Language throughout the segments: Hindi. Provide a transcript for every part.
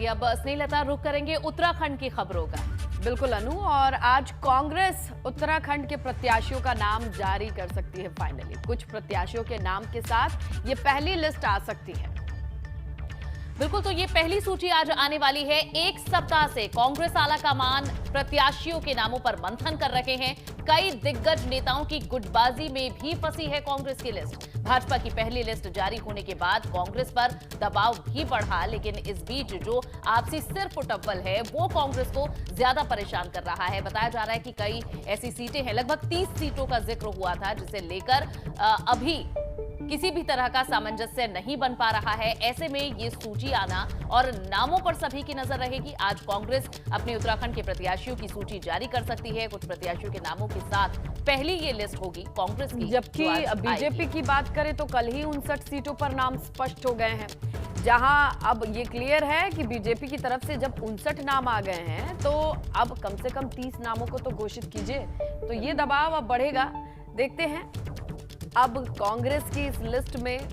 चलिए अब स्नेहलता रुख करेंगे उत्तराखंड की खबरों का। बिल्कुल अनु, और आज कांग्रेस उत्तराखंड के प्रत्याशियों का नाम जारी कर सकती है फाइनली। कुछ प्रत्याशियों के नाम के साथ ये पहली लिस्ट आ सकती है। बिल्कुल, तो ये पहली सूची आज आने वाली है। एक सप्ताह से कांग्रेस आलाकमान प्रत्याशियों के नामों पर मंथन कर रहे हैं। कई दिग्गज नेताओं की गुटबाजी में भी फंसी है कांग्रेस की लिस्ट। भाजपा की पहली लिस्ट जारी होने के बाद कांग्रेस पर दबाव भी बढ़ा, लेकिन इस बीच जो आपसी सिरफुटअव्वल है वो कांग्रेस को ज्यादा परेशान कर रहा है। बताया जा रहा है कि कई ऐसी सीटें हैं, लगभग 30 सीटों का जिक्र हुआ था, जिसे लेकर अभी किसी भी तरह का सामंजस्य नहीं बन पा रहा है। ऐसे में ये सूची आना और नामों पर सभी की नजर रहेगी। आज कांग्रेस अपने उत्तराखंड के प्रत्याशियों की सूची जारी कर सकती है। कुछ प्रत्याशियों के नामों के साथ पहली ये लिस्ट होगी कांग्रेस की। जबकि बीजेपी की बात करें तो कल ही 59 सीटों पर नाम स्पष्ट हो गए हैं, जहां अब ये क्लियर है कि बीजेपी की तरफ से जब 59 नाम आ गए हैं तो अब कम से कम 30 नामों को तो घोषित कीजिए। तो ये दबाव अब बढ़ेगा। देखते हैं अब कांग्रेस की इस लिस्ट में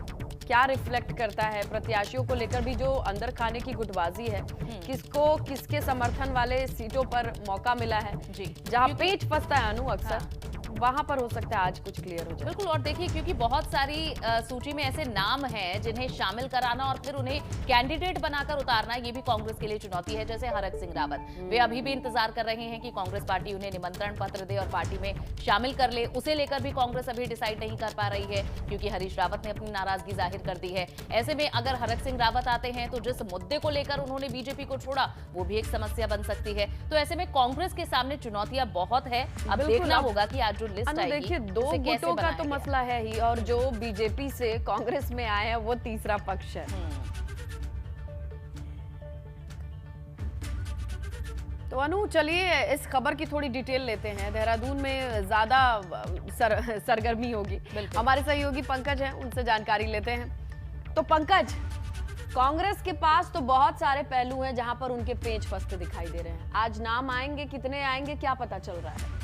क्या रिफ्लेक्ट करता है। प्रत्याशियों को लेकर भी जो अंदर खाने की गुटबाजी है, किसको किसके समर्थन वाले सीटों पर मौका मिला है, जी जहां पेच फंसता है अनु अक्सर, वहां पर हो सकता है आज कुछ क्लियर हो जाए। बिल्कुल, और देखिए क्योंकि बहुत सारी सूची में ऐसे नाम हैं जिन्हें शामिल कराना और फिर उन्हें कैंडिडेट बनाकर उतारना, ये भी कांग्रेस के लिए चुनौती है। जैसे हरक सिंह रावत, वे अभी भी इंतजार कर रहे हैं कि कांग्रेस पार्टी उन्हें निमंत्रण पत्र दे और पार्टी में शामिल कर ले। उसे लेकर भी कांग्रेस अभी डिसाइड नहीं कर पा रही है, क्योंकि हरीश रावत ने अपनी नाराजगी जाहिर कर दी है। ऐसे में अगर हरक सिंह रावत आते हैं तो जिस मुद्दे को लेकर उन्होंने बीजेपी को छोड़ा वो भी एक समस्या बन सकती है। तो ऐसे में कांग्रेस के सामने चुनौतियां बहुत है। अब देखना होगा कि आज जो लिस्ट आएगी, देखिए दो गुटों का तो मसला है ही, और जो बीजेपी से कांग्रेस में आए हैं वो तीसरा पक्ष है। तो अनु चलिए इस खबर की थोड़ी डिटेल लेते हैं। देहरादून में ज्यादा सरगर्मी होगी। हमारे सहयोगी पंकज हैं, उनसे जानकारी लेते हैं। तो पंकज, कांग्रेस के पास तो बहुत सारे पहलू हैं जहां पर उनके पेच फंसते दिखाई दे रहे हैं। आज नाम आएंगे, कितने आएंगे, क्या पता चल रहा है?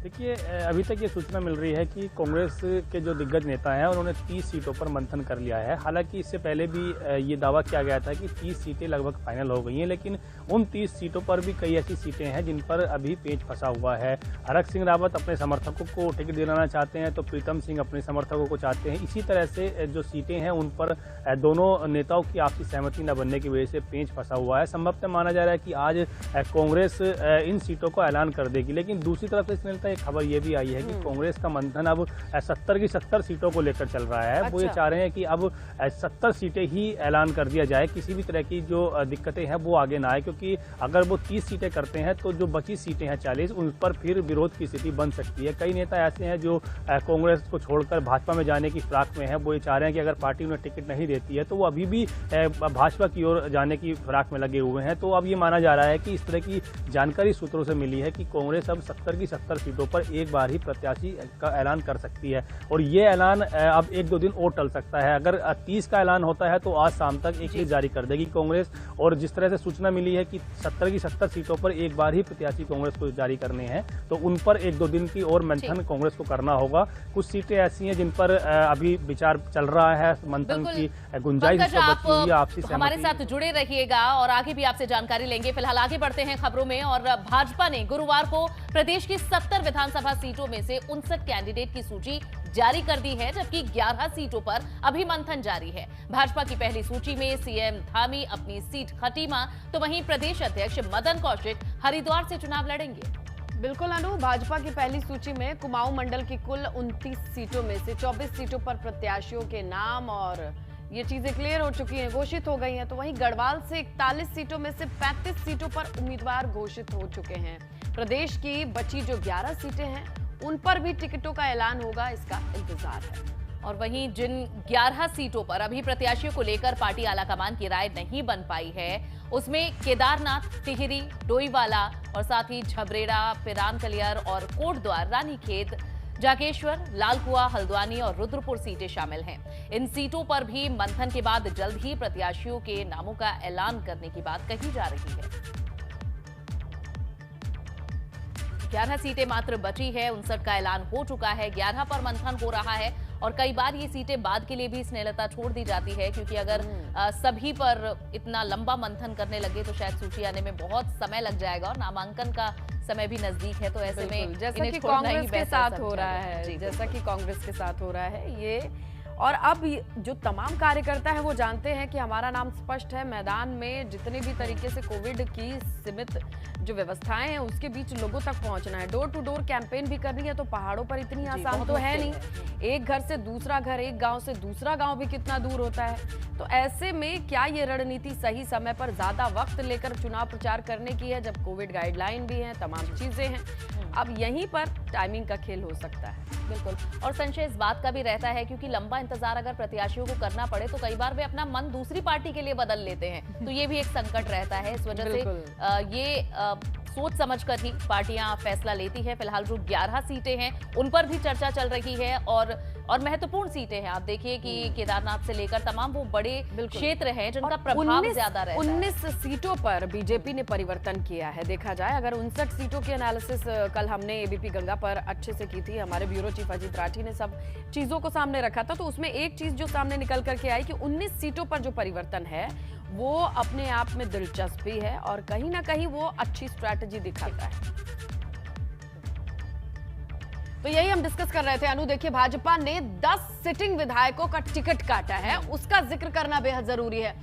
देखिए, अभी तक ये सूचना मिल रही है कि कांग्रेस के जो दिग्गज नेता हैं उन्होंने 30 सीटों पर मंथन कर लिया है। हालांकि इससे पहले भी ये दावा किया गया था कि 30 सीटें लगभग फाइनल हो गई हैं, लेकिन उन 30 सीटों पर भी कई ऐसी सीटें हैं जिन पर अभी पेच फंसा हुआ है। हरक सिंह रावत अपने समर्थकों को टिकट दिलाना चाहते हैं, तो प्रीतम सिंह अपने समर्थकों को चाहते हैं। इसी तरह से जो सीटें हैं उन पर दोनों नेताओं की आपसी सहमति न बनने की वजह से पेच फंसा हुआ है। संभवतः माना जा रहा है कि आज कांग्रेस इन सीटों को ऐलान कर देगी। लेकिन दूसरी तरफ से इसमें एक खबर ये भी आई है कि कांग्रेस का मंथन अब 70 की 70 सीटों को लेकर चल रहा है। वो ये चाह रहे हैं कि अब 70 सीटें ही ऐलान कर दिया जाए, किसी भी तरह की जो दिक्कतें हैं वो आगे ना आए, क्योंकि अगर वो 30 सीटें करते हैं तो जो बची सीटें हैं 40, उन पर फिर विरोध की स्थिति बन सकती है। कई नेता ऐसे हैं जो कांग्रेस को छोड़कर भाजपा में जाने की फिराक में है। वो ये चाह रहे हैं कि अगर पार्टी उन्हें टिकट नहीं देती है तो वो अभी भी भाजपा की ओर जाने की फिराक में लगे हुए हैं। तो अब ये माना जा रहा है कि इस तरह की जानकारी सूत्रों से मिली है कि कांग्रेस अब 70 की 70 सीटों पर एक बार ही प्रत्याशी का ऐलान कर सकती है, और ये ऐलान अब 1-2 दिन और टल सकता है। अगर 30 का ऐलान होता है तो आज शाम तक एक लिस्ट जारी कर देगी कांग्रेस। और जिस तरह से सूचना मिली है कि 70 की 70 सीटों पर एक बार ही प्रत्याशी कांग्रेस को जारी करने हैं, तो उन पर 1-2 दिन की और मंथन कांग्रेस को करना होगा। कुछ सीटें ऐसी हैं जिन पर अभी विचार चल रहा है, मंथन की गुंजाइश आपसी हमारे साथ जुड़े रहिएगा और आगे भी आपसे जानकारी लेंगे। फिलहाल आगे बढ़ते हैं खबरों में। और भाजपा ने गुरुवार को प्रदेश की 70 विधानसभा सीटों में से 59 कैंडिडेट की सूची जारी कर दी है, जबकि 11 सीटों पर अभी मंथन जारी है। भाजपा की पहली सूची में सीएम धामी अपनी सीट खटीमा, तो वहीं प्रदेश अध्यक्ष मदन कौशिक हरिद्वार से चुनाव लड़ेंगे। बिल्कुल अनु, भाजपा की पहली सूची में कुमाऊं मंडल की कुल 29 सीटों में से 24 सीटों पर प्रत्याशियों के नाम और ये चीजें क्लियर हो चुकी हैं, घोषित हो गई हैं। तो वहीं गढ़वाल से 41 सीटों में से 35 सीटों पर उम्मीदवार घोषित हो चुके हैं। प्रदेश की बची जो 11 सीटें हैं उन पर भी टिकटों का ऐलान होगा, इसका इंतजार है। और वहीं जिन 11 सीटों पर अभी प्रत्याशियों को लेकर पार्टी आलाकमान की राय नहीं बन पाई है, उसमें केदारनाथ, टिहरी, डोईवाला और साथ ही झबरेड़ा, पिरान कलियर और कोटद्वार, रानीखेत, जागेश्वर, लालकुआ, हल्द्वानी और रुद्रपुर सीटें शामिल हैं। इन सीटों पर भी मंथन के बाद जल्द ही प्रत्याशियों के नामों का ऐलान करने की बात कही जा रही है। 11 सीटें मात्र बची है, 59 का ऐलान हो चुका है, 11 पर मंथन हो रहा है और कई बार ये सीटें बाद के लिए भी स्नेहलता छोड़ दी जाती है, क्योंकि अगर सभी पर इतना लंबा मंथन करने लगे तो शायद सूची आने में बहुत समय लग जाएगा और नामांकन का समय भी नजदीक है, तो ऐसे में जैसा कि कांग्रेस के साथ हो रहा है, जैसा कि कांग्रेस के साथ हो रहा है ये। और अब जो तमाम कार्यकर्ता है वो जानते हैं कि हमारा नाम स्पष्ट है। मैदान में जितने भी तरीके से कोविड की सीमित जो व्यवस्थाएं हैं उसके बीच लोगों तक पहुंचना है, डोर टू डोर कैंपेन भी करनी है, तो पहाड़ों पर इतनी आसान तो है नहीं। एक घर से दूसरा घर, एक गांव से दूसरा गांव भी कितना दूर होता है। तो ऐसे में क्या ये रणनीति सही समय पर ज्यादा वक्त लेकर चुनाव प्रचार करने की है, जब कोविड गाइडलाइन भी है, तमाम चीजें हैं। अब यहीं पर टाइमिंग का खेल हो सकता है। बिल्कुल, और संशय इस बात का भी रहता है क्योंकि लंबा इंतजार अगर प्रत्याशियों को करना पड़े तो कई बार वे अपना मन दूसरी पार्टी के लिए बदल लेते हैं, तो ये भी एक संकट रहता है। इस वजह से ये सोच समझकर ही पार्टियां फैसला लेती है। फिलहाल जो 11 सीटें हैं उन पर भी चर्चा चल रही है और महत्वपूर्ण सीटें हैं। आप देखिए कि केदारनाथ से लेकर तमाम वो बड़े क्षेत्र हैं जिनका प्रभाव ज्यादा रहता है। 19 सीटों पर बीजेपी ने परिवर्तन किया है। देखा जाए अगर 59 सीटों की एनालिसिस कल हमने एबीपी गंगा पर अच्छे से की थी, हमारे ब्यूरो चीफ अजीत राठी ने सब चीजों को सामने रखा था, तो उसमें एक चीज जो सामने निकल करके आई कि 19 सीटों पर जो परिवर्तन है वो अपने आप में दिलचस्प भी है और कहीं ना कहीं वो अच्छी स्ट्रैटेजी दिखाता है। तो यही हम डिस्कस कर रहे थे। अनु, देखिए भाजपा ने 10 सिटिंग विधायकों का टिकट काटा है, उसका जिक्र करना बेहद जरूरी है।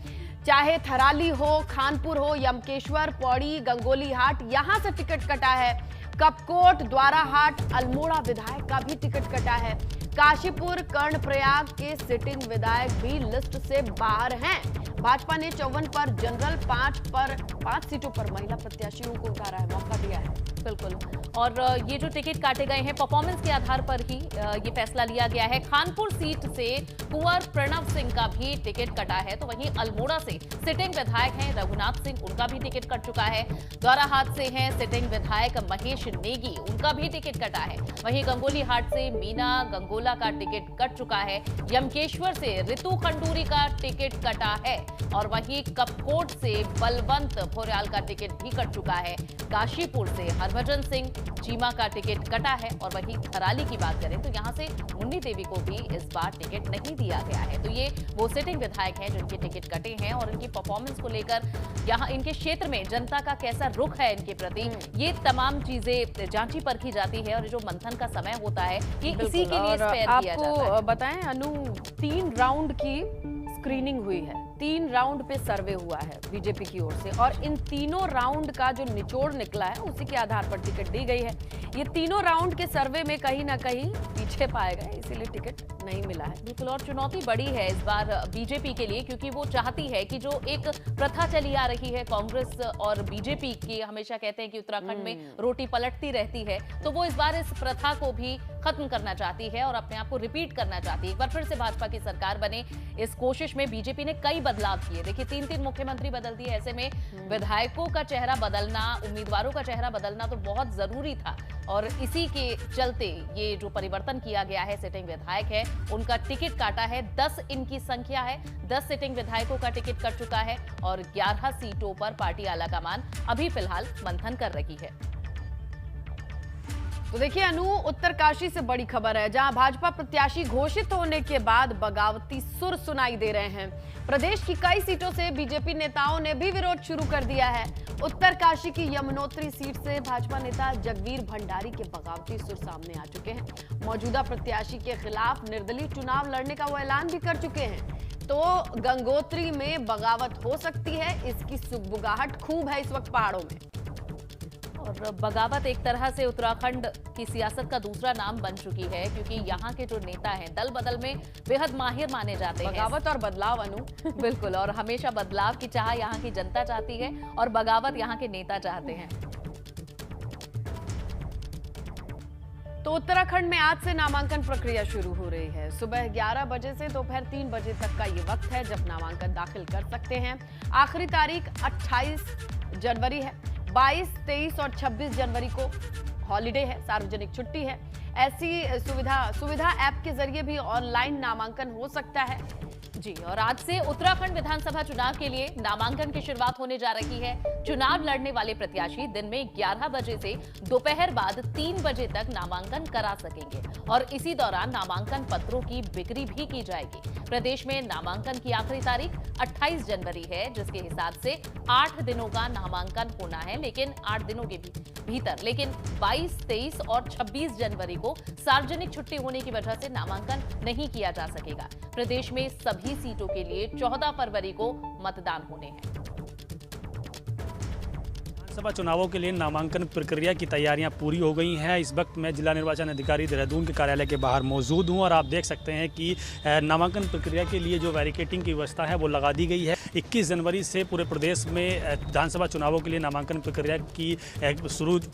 चाहे थराली हो, खानपुर हो, यमकेश्वर, पौड़ी, गंगोली हाट, यहां से टिकट कटा है। कपकोट, द्वाराहाट, अल्मोड़ा विधायक का भी टिकट कटा है। काशीपुर, कर्णप्रयाग के सिटिंग विधायक भी लिस्ट से बाहर हैं। भाजपा ने 54 पर जनरल, 5 सीटों पर महिला प्रत्याशियों को उतारा है, मौका दिया है। बिल्कुल, और ये जो टिकट काटे गए हैं परफॉर्मेंस के आधार पर ही ये फैसला लिया गया है। खानपुर सीट से कुंवर प्रणव सिंह का भी टिकट कटा है, तो वहीं अल्मोड़ा से सिटिंग विधायक हैं रघुनाथ सिंह, उनका भी टिकट कट चुका है। द्वाराहाट से हैं सिटिंग विधायक महेश नेगी, उनका भी टिकट कटा है। वहीं गंगोली हाट से मीना गंगोला का टिकट कट चुका है। यमकेश्वर से रितु खंडूरी का टिकट कटा है और वहीं कपकोट से बलवंत भोरयाल का टिकट भी कट चुका है। काशीपुर से हरभजन सिंह चीमा का टिकट कटा है और वहीं थराली की बात करें तो यहां से मुन्नी देवी को भी इस बार टिकट नहीं दिया गया है। तो ये वो सिटिंग विधायक हैं जिनके टिकट कटे हैं और इनकी परफॉर्मेंस को लेकर यहाँ इनके क्षेत्र में जनता का कैसा रुख है इनके प्रति, ये तमाम चीजें जांची परखी जाती है और जो मंथन का समय होता है ये इसी के लिए स्पेयर किया जाता है। आपको बताएं अनु, 3 राउंड की स्क्रीनिंग हुई है, 3 राउंड पे सर्वे हुआ है बीजेपी की ओर से और इन तीनों राउंड का जो निचोड़ निकला है उसी के आधार पर टिकट दी गई है। ये तीनों राउंड के सर्वे में कहीं ना कहीं पीछे पाए गए, इसीलिए टिकट नहीं मिला है। बिल्कुल, और चुनौती बड़ी है इस बार बीजेपी के लिए क्योंकि वो चाहती है कि जो एक प्रथा चली आ रही है कांग्रेस और बीजेपी की, हमेशा कहते हैं कि उत्तराखंड में रोटी पलटती रहती है, तो वो इस बार इस प्रथा को भी खत्म करना चाहती है और अपने आप को रिपीट करना चाहती है। एक बार फिर से भाजपा की सरकार बने, इस कोशिश में बीजेपी ने कई बदलाव किए। देखिए 3 मुख्यमंत्री बदल दिए, ऐसे में विधायकों का चेहरा बदलना, उम्मीदवारों का चेहरा बदलना तो बहुत जरूरी था और इसी के चलते ये जो परिवर्तन किया गया है, सिटिंग विधायक है उनका टिकट काटा है। 10 इनकी संख्या है, 10 सिटिंग विधायकों का टिकट कट चुका है और 11 सीटों पर पार्टी आलाकमान अभी फिलहाल मंथन कर रही है। तो देखिए अनु, उत्तरकाशी से बड़ी खबर है जहां भाजपा प्रत्याशी घोषित होने के बाद बगावती सुर सुनाई दे रहे हैं। प्रदेश की कई सीटों से बीजेपी नेताओं ने भी विरोध शुरू कर दिया है। उत्तरकाशी की यमुनोत्री सीट से भाजपा नेता जगवीर भंडारी के बगावती सुर सामने आ चुके हैं। मौजूदा प्रत्याशी के खिलाफ निर्दलीय चुनाव लड़ने का वो ऐलान भी कर चुके हैं। तो गंगोत्री में बगावत हो सकती है, इसकी सुगबुगाहट खूब है इस वक्त पहाड़ों में। और बगावत एक तरह से उत्तराखंड की सियासत का दूसरा नाम बन चुकी है क्योंकि यहाँ के जो नेता हैं दल बदल में बेहद माहिर माने जाते हैं। बगावत और बदलाव अनु बिल्कुल, और हमेशा बदलाव की चाह यहाँ की जनता चाहती है और बगावत यहाँ के नेता चाहते हैं। तो उत्तराखंड में आज से नामांकन प्रक्रिया शुरू हो रही है। सुबह 11 बजे से दोपहर 3 बजे तक का ये वक्त है जब नामांकन दाखिल कर सकते हैं। आखिरी तारीख 28 जनवरी है। 22, 23 और 26 जनवरी को हॉलिडे है, सार्वजनिक छुट्टी है। ऐसी सुविधा ऐप के जरिए भी ऑनलाइन नामांकन हो सकता है। जी, और आज से उत्तराखंड विधानसभा चुनाव के लिए नामांकन की शुरुआत होने जा रही है। चुनाव लड़ने वाले प्रत्याशी दिन में 11 बजे से दोपहर बाद 3 बजे तक नामांकन करा सकेंगे और इसी दौरान नामांकन पत्रों की बिक्री भी की जाएगी। प्रदेश में नामांकन की आखिरी तारीख 28 जनवरी है, जिसके हिसाब से 8 दिनों का नामांकन होना है, लेकिन 8 दिनों के भीतर। लेकिन 22, 23 और 26 जनवरी को सार्वजनिक छुट्टी होने की वजह से नामांकन नहीं किया जा सकेगा। प्रदेश में सभी सीटों के लिए 14 फरवरी को मतदान होने हैं। विधानसभा चुनावों के लिए नामांकन प्रक्रिया की तैयारियां पूरी हो गई हैं। इस वक्त मैं जिला निर्वाचन अधिकारी देहरादून के कार्यालय के बाहर मौजूद हूं और आप देख सकते हैं कि नामांकन प्रक्रिया के लिए जो बैरिकेडिंग की व्यवस्था है वो लगा दी गई है। 21 जनवरी से पूरे प्रदेश में विधानसभा चुनावों के लिए नामांकन प्रक्रिया की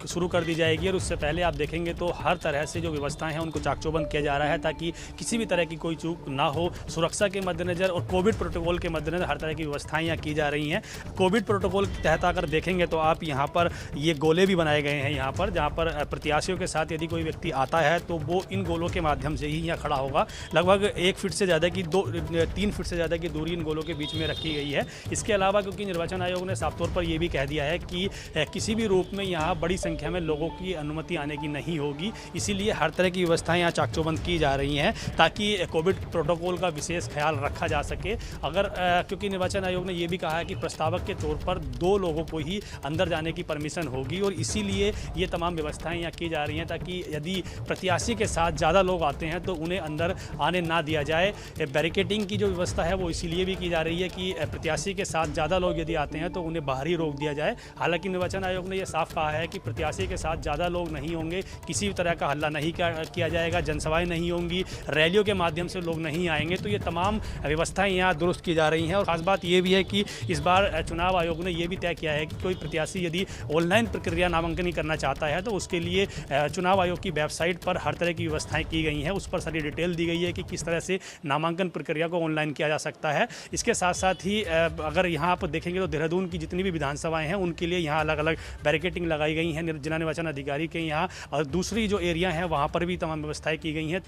शुरू कर दी जाएगी और उससे पहले आप देखेंगे तो हर तरह से जो व्यवस्थाएं हैं उनको चाक चौबंद किया जा रहा है ताकि किसी भी तरह की कोई चूक ना हो। सुरक्षा के मद्देनजर और कोविड प्रोटोकॉल के मद्देनजर हर तरह की व्यवस्थाएं यहाँ की जा रही हैं। कोविड प्रोटोकॉल के तहत अगर देखेंगे तो आप यहाँ पर ये गोले भी बनाए गए हैं यहाँ पर, जहाँ पर प्रत्याशियों के साथ यदि कोई व्यक्ति आता है तो वो इन गोलों के माध्यम से ही यहाँ खड़ा होगा। लगभग 1 फीट से ज़्यादा की 3 फीट से ज़्यादा की दूरी इन गोलों के बीच में रखी गई है। इसके अलावा क्योंकि निर्वाचन आयोग ने साफ तौर पर यह भी कह दिया है कि किसी भी रूप में यहाँ बड़ी संख्या में लोगों की अनुमति आने की नहीं होगी, इसीलिए हर तरह की व्यवस्थाएं यहाँ चाक चौबंद की जा रही हैं ताकि कोविड प्रोटोकॉल का विशेष ख्याल रखा जा सके। अगर क्योंकि निर्वाचन आयोग ने यह भी कहा है कि प्रस्तावक के तौर पर 2 लोगों को ही अंदर जाने की परमिशन होगी और इसीलिए ये तमाम व्यवस्थाएं यहाँ की जा रही हैं ताकि यदि प्रत्याशी के साथ ज़्यादा लोग आते हैं तो उन्हें अंदर आने ना दिया जाए। बैरिकेडिंग की जो व्यवस्था है वो इसीलिए भी की जा रही है कि प्रत्याशी के साथ ज़्यादा लोग यदि आते हैं तो उन्हें बाहर ही रोक दिया जाए। हालांकि निर्वाचन आयोग ने यह साफ कहा है कि प्रत्याशी के साथ ज़्यादा लोग नहीं होंगे, किसी भी तरह का हल्ला नहीं किया जाएगा, जनसभाएं नहीं होंगी, रैलियों के माध्यम से लोग नहीं आएंगे। तो ये तमाम व्यवस्थाएं यहाँ दुरुस्त की जा रही हैं। और खास बात ये भी है कि इस बार चुनाव आयोग ने यह भी तय किया है कि कोई प्रत्याशी यदि ऑनलाइन प्रक्रिया नामांकन करना चाहता है तो उसके लिए चुनाव आयोग की वेबसाइट पर हर तरह की व्यवस्थाएं की गई हैं। उस पर सारी डिटेल दी गई है कि किस तरह से नामांकन प्रक्रिया को ऑनलाइन किया जा सकता है। इसके साथ साथ ही अगर यहाँ आप देखेंगे तो देहरादून की जितनी भी विधानसभाएं हैं उनके लिए यहाँ अलग अलग बैरिकेडिंग लगाई गई हैं जिला निर्वाचन अधिकारी के यहाँ, और दूसरी जो एरिया हैं वहाँ पर भी तमाम व्यवस्थाएं की गई हैं।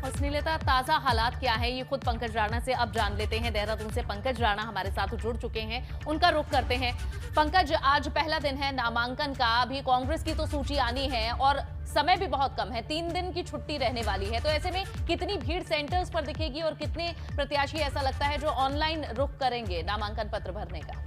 और स्नेहलता, ताजा हालात क्या है ये खुद पंकज राणा से अब जान लेते हैं। देहरादून से पंकज राणा हमारे साथ जुड़ चुके हैं, उनका रुख करते हैं। पंकज, आज पहला दिन है नामांकन का, अभी कांग्रेस की तो सूची आनी है और समय भी बहुत कम है, 3 दिन की छुट्टी रहने वाली है, तो ऐसे में कितनी भीड़ सेंटर्स पर दिखेगी और कितने प्रत्याशी ऐसा लगता है जो ऑनलाइन रुख करेंगे नामांकन पत्र भरने का?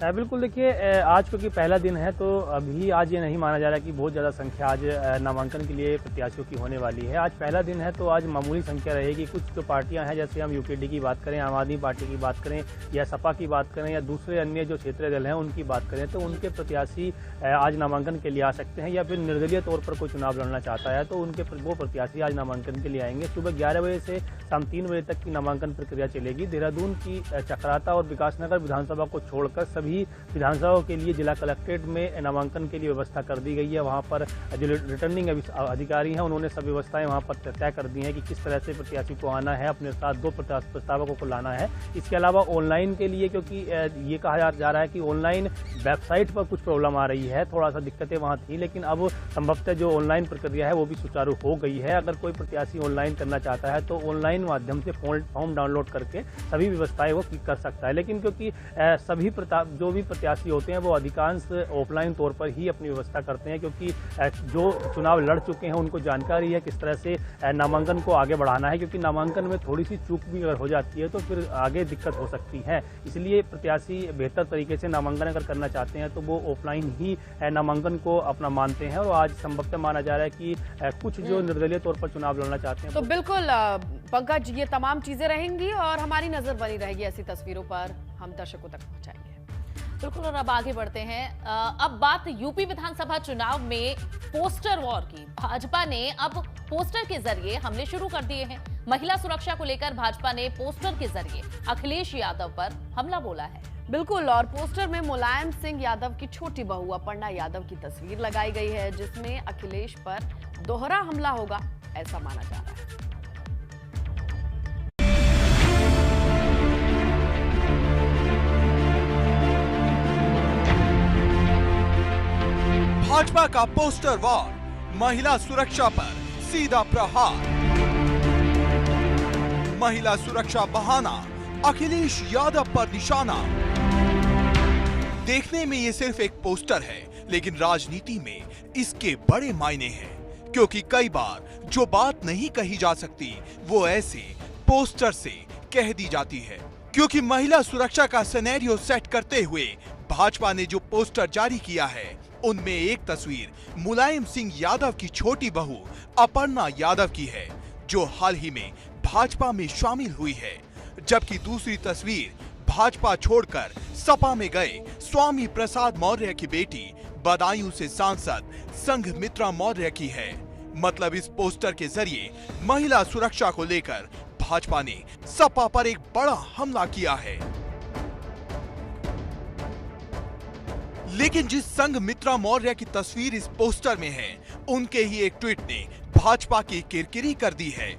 बिल्कुल, देखिए आज क्योंकि पहला दिन है तो अभी आज ये नहीं माना जा रहा कि बहुत ज़्यादा संख्या आज नामांकन के लिए प्रत्याशियों की होने वाली है। आज पहला दिन है तो आज मामूली संख्या रहेगी। कुछ जो पार्टियां हैं, जैसे हम यूकेडी की बात करें, आम आदमी पार्टी की बात करें या सपा की बात करें या दूसरे अन्य जो क्षेत्रीय दल हैं उनकी बात करें, तो उनके प्रत्याशी आज नामांकन के लिए आ सकते हैं। या फिर निर्दलीय तौर पर कोई चुनाव लड़ना चाहता है तो वो प्रत्याशी आज नामांकन के लिए आएंगे। सुबह 11 बजे से शाम 3 बजे तक की नामांकन प्रक्रिया चलेगी। देहरादून की चक्राता और विकासनगर विधानसभा को छोड़कर सभी विधानसभाओं के लिए जिला कलेक्ट्रेट में नामांकन के लिए व्यवस्था कर दी गई है। वहां पर जो रिटर्निंग अधिकारी हैं उन्होंने सब व्यवस्थाएं वहां पर तय कर दी हैं कि किस तरह से प्रत्याशी को आना है, अपने साथ 2 प्रस्तावकों को लाना है। इसके अलावा ऑनलाइन के लिए, क्योंकि ये कहा जा रहा है कि ऑनलाइन वेबसाइट पर कुछ प्रॉब्लम आ रही है, थोड़ा सा दिक्कतें वहाँ थी, लेकिन अब संभवतः जो ऑनलाइन प्रक्रिया है वो भी सुचारू हो गई है। अगर कोई प्रत्याशी ऑनलाइन करना चाहता है तो ऑनलाइन माध्यम से फॉर्म डाउनलोड करके सभी व्यवस्थाएं वो कर सकता है। लेकिन क्योंकि सभी जो भी प्रत्याशी होते हैं वो अधिकांश ऑफलाइन तौर पर ही अपनी व्यवस्था करते हैं, क्योंकि जो चुनाव लड़ चुके हैं उनको जानकारी है किस तरह से नामांकन को आगे बढ़ाना है, क्योंकि नामांकन में थोड़ी सी चूक भी अगर हो जाती है तो फिर आगे दिक्कत हो सकती है। इसलिए प्रत्याशी बेहतर तरीके से नामांकन अगर करना चाहते हैं तो वो ऑफलाइन ही नामांकन को अपना मानते हैं। और आज संभवतः माना जा रहा है कि कुछ जो निर्दलीय तौर पर चुनाव लड़ना चाहते हैं। तो बिल्कुल पंकज, ये तमाम चीजें रहेंगी और हमारी नजर बनी रहेगी, ऐसी तस्वीरों पर हम दर्शकों तक पहुंचाएंगे। बिल्कुल, और अब आगे बढ़ते हैं। अब बात यूपी विधानसभा चुनाव में पोस्टर वॉर की। भाजपा ने अब पोस्टर के जरिए हमले शुरू कर दिए हैं। महिला सुरक्षा को लेकर भाजपा ने पोस्टर के जरिए अखिलेश यादव पर हमला बोला है। बिल्कुल, और पोस्टर में मुलायम सिंह यादव की छोटी बहू अपर्णा यादव की तस्वीर लगाई गई है, जिसमें अखिलेश पर दोहरा हमला होगा ऐसा माना जा रहा है। भाजपा का पोस्टर वॉर महिला सुरक्षा पर सीधा प्रहार। महिला सुरक्षा बहाना, अखिलेश यादव पर निशाना। देखने में ये सिर्फ एक पोस्टर है, लेकिन राजनीति में इसके बड़े मायने हैं, क्योंकि कई बार जो बात नहीं कही जा सकती वो ऐसे पोस्टर से कह दी जाती है। क्योंकि महिला सुरक्षा का सिनेरियो सेट करते हुए भाजपा ने जो पोस्टर जारी किया है, उनमें एक तस्वीर मुलायम सिंह यादव की छोटी बहू अपर्णा यादव की है, जो हाल ही में भाजपा में शामिल हुई है, जबकि दूसरी तस्वीर भाजपा छोड़कर सपा में गए स्वामी प्रसाद मौर्य की बेटी बदायूं से सांसद संघमित्रा मौर्य की है। मतलब इस पोस्टर के जरिए महिला सुरक्षा को लेकर भाजपा ने सपा पर एक बड़ा हमला किया है। लेकिन जिस संघमित्रा मौर्य की तस्वीर इस पोस्टर में है, उनके ही एक ट्वीट ने भाजपा की किरकिरी कर दी है।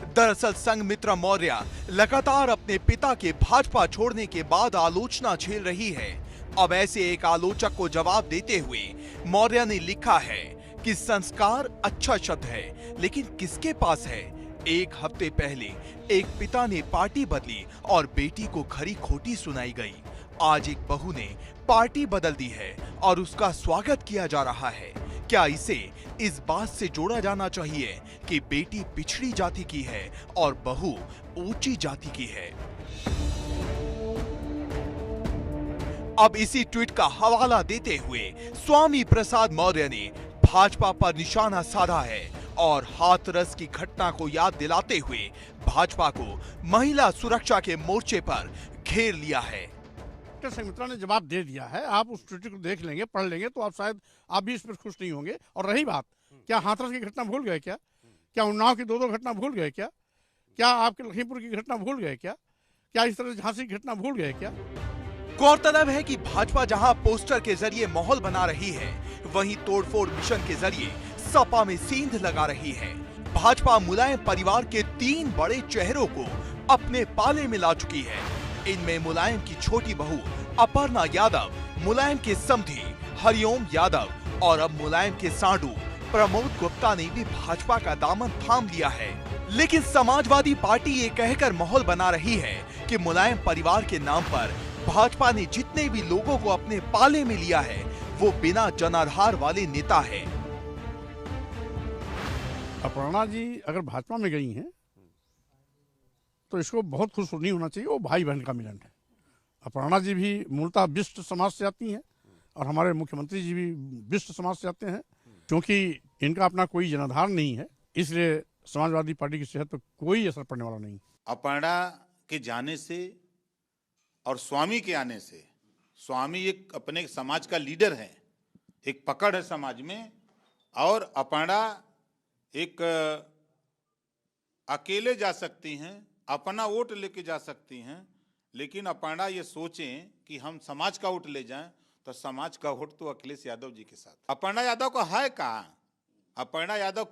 दरअसल संघमित्रा मौर्य लगातार अपने पिता के भाजपा छोड़ने के बाद आलोचना झेल रही है। अब ऐसे एक आलोचक को जवाब देते हुए मौर्य ने लिखा है कि संस्कार अच्छा शब्द है, लेकिन किसके पास है? एक हफ्ते पहले एक पिता ने पार्टी बदली और बेटी को खरी खोटी सुनाई गई। आज एक बहू ने पार्टी बदल दी है और उसका स्वागत किया जा रहा है। क्या इसे इस बात से जोड़ा जाना चाहिए कि बेटी पिछड़ी जाति की है और बहू ऊंची जाति की है? अब इसी ट्वीट का हवाला देते हुए स्वामी प्रसाद मौर्य ने भाजपा पर निशाना साधा है और हाथरस की घटना को याद दिलाते हुए भाजपा को महिला सुरक्षा के मोर्चे पर घेर लिया है। संघमित्रा ने जवाब दे दिया है। आप उस ट्वीट को देख लेंगे, पढ़ लेंगे, तो आप शायद आप भी इस पर खुश नहीं होंगे। और रही बात, क्या हाथरस की घटना भूल गए? क्या उन्नाव की दो घटना भूल गए? क्या आपके लखीमपुर की घटना भूल गए? क्या इस तरह झांसी की घटना भूल गए? गौरतलब है कि भाजपा जहां पोस्टर के जरिए माहौल बना रही है, वहीं तोड़फोड़ मिशन के जरिए सपा में सेंध लगा रही है। भाजपा मुलायम परिवार के 3 बड़े चेहरों को अपने पाले में ला चुकी है। इनमें मुलायम की छोटी बहू अपर्णा यादव, मुलायम के समधी हरिओम यादव और अब मुलायम के सांडू प्रमोद गुप्ता ने भी भाजपा का दामन थाम लिया है। लेकिन समाजवादी पार्टी ये कहकर माहौल बना रही है कि मुलायम परिवार के नाम पर भाजपा ने जितने भी लोगों को अपने पाले में लिया है, वो बिना जनाधार वाले नेता है। अपर्णा जी अगर भाजपा में गई हैं तो इसको बहुत खुश नहीं होना चाहिए। वो भाई बहन का मिलन है। अपर्णा जी भी मूलतः बिष्ट समाज से आती हैं और हमारे मुख्यमंत्री जी भी बिष्ट समाज से आते हैं। क्योंकि इनका अपना कोई जनाधार नहीं है, इसलिए समाजवादी पार्टी की सेहत पर कोई असर पड़ने वाला नहीं। अपर्णा के जाने से और स्वामी के आने से, स्वामी एक अपने समाज का लीडर है, एक पकड़ है समाज में, और अपर्णा एक अकेले जा सकती हैं, अपना वोट लेके जा सकती हैं। लेकिन अपर्णा ये सोचें कि हम समाज का वोट ले जाएं, तो समाज का वोट तो अखिलेश यादव जी के साथ। अपर्णा यादव का है कहाँ? अपर्णा यादव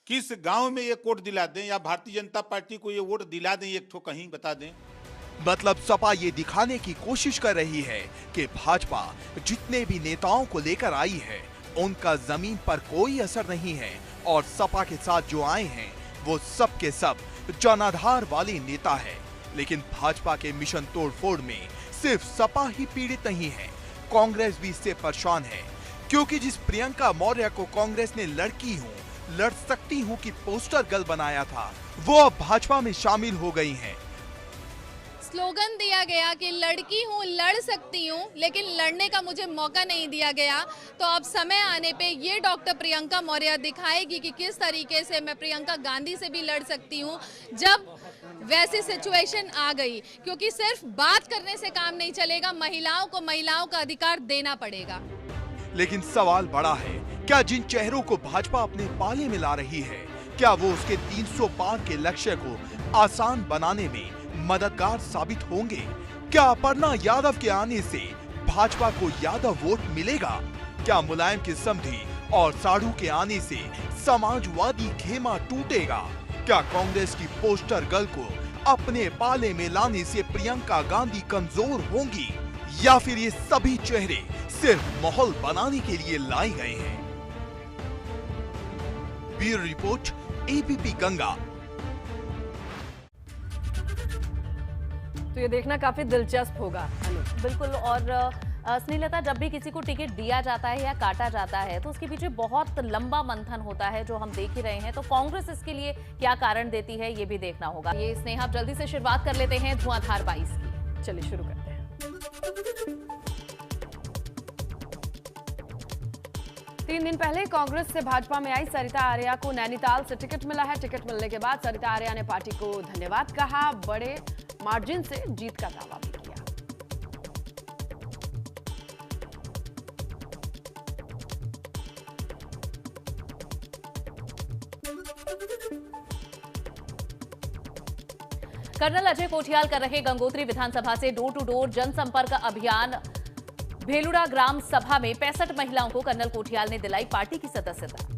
किस गांव में ये वोट दिला दें, या भारतीय जनता पार्टी को ये वोट दिला दें, एक ठो कहीं बता दें। मतलब सपा ये दिखाने की कोशिश कर रही है कि भाजपा जितने भी नेताओं को लेकर आई है, उनका जमीन पर कोई असर नहीं है, और सपा के साथ जो आए हैं वो सब के सब जनाधार वाले नेता है। लेकिन भाजपा के मिशन तोड़फोड़ में सिर्फ सपा ही पीड़ित नहीं है, कांग्रेस भी इससे परेशान है। क्योंकि जिस प्रियंका मौर्य को कांग्रेस ने लड़की हूँ, लड़ सकती हूँ की पोस्टर गर्ल बनाया था, वो अब भाजपा में शामिल हो गई हैं। स्लोगन दिया गया कि लड़की हूँ, लड़ सकती हूँ, लेकिन लड़ने का मुझे मौका नहीं दिया गया। तो अब समय आने पे ये डॉक्टर प्रियंका मौर्य दिखाएगी कि किस तरीके से मैं प्रियंका गांधी से भी लड़ सकती हूँ, जब वैसी सिचुएशन आ गई। क्योंकि सिर्फ बात करने से काम नहीं चलेगा, महिलाओं का अधिकार देना पड़ेगा। लेकिन सवाल बड़ा है, क्या जिन चेहरों को भाजपा अपने पाले में ला रही है, क्या वो उसके 300 पार के लक्ष्य को आसान बनाने में मददगार साबित होंगे? क्या अपर्णा यादव के आने से भाजपा को यादव वोट मिलेगा? क्या मुलायम के समधी और साढ़ू के आने से समाजवादी खेमा टूटेगा? क्या कांग्रेस की पोस्टर गर्ल को अपने पाले में लाने से प्रियंका गांधी कमजोर होंगी, या फिर ये सभी चेहरे सिर्फ माहौल बनाने के लिए लाए गए हैं? Bureau report, ABP Ganga. तो ये देखना काफी दिलचस्प होगा अनु। बिल्कुल। और स्नेहलता, जब भी किसी को टिकट दिया जाता है या काटा जाता है तो उसके पीछे बहुत लंबा मंथन होता है, जो हम देख ही रहे हैं। तो कांग्रेस इसके लिए क्या कारण देती है, ये भी देखना होगा। ये स्नेहा, आप जल्दी से शुरुआत कर लेते हैं धुआंधार 22 की। चलिए शुरू करते हैं। 3 दिन पहले कांग्रेस से भाजपा में आई सरिता आर्या को नैनीताल से टिकट मिला है। टिकट मिलने के बाद सरिता आर्या ने पार्टी को धन्यवाद कहा, बड़े मार्जिन से जीत का दावा भी किया। कर्नल अजय कोठियाल कर रहे गंगोत्री विधानसभा से डोर टू डोर जनसंपर्क अभियान। भेलुड़ा ग्राम सभा में 65 महिलाओं को कर्नल कोठियाल ने दिलाई पार्टी की सदस्यता।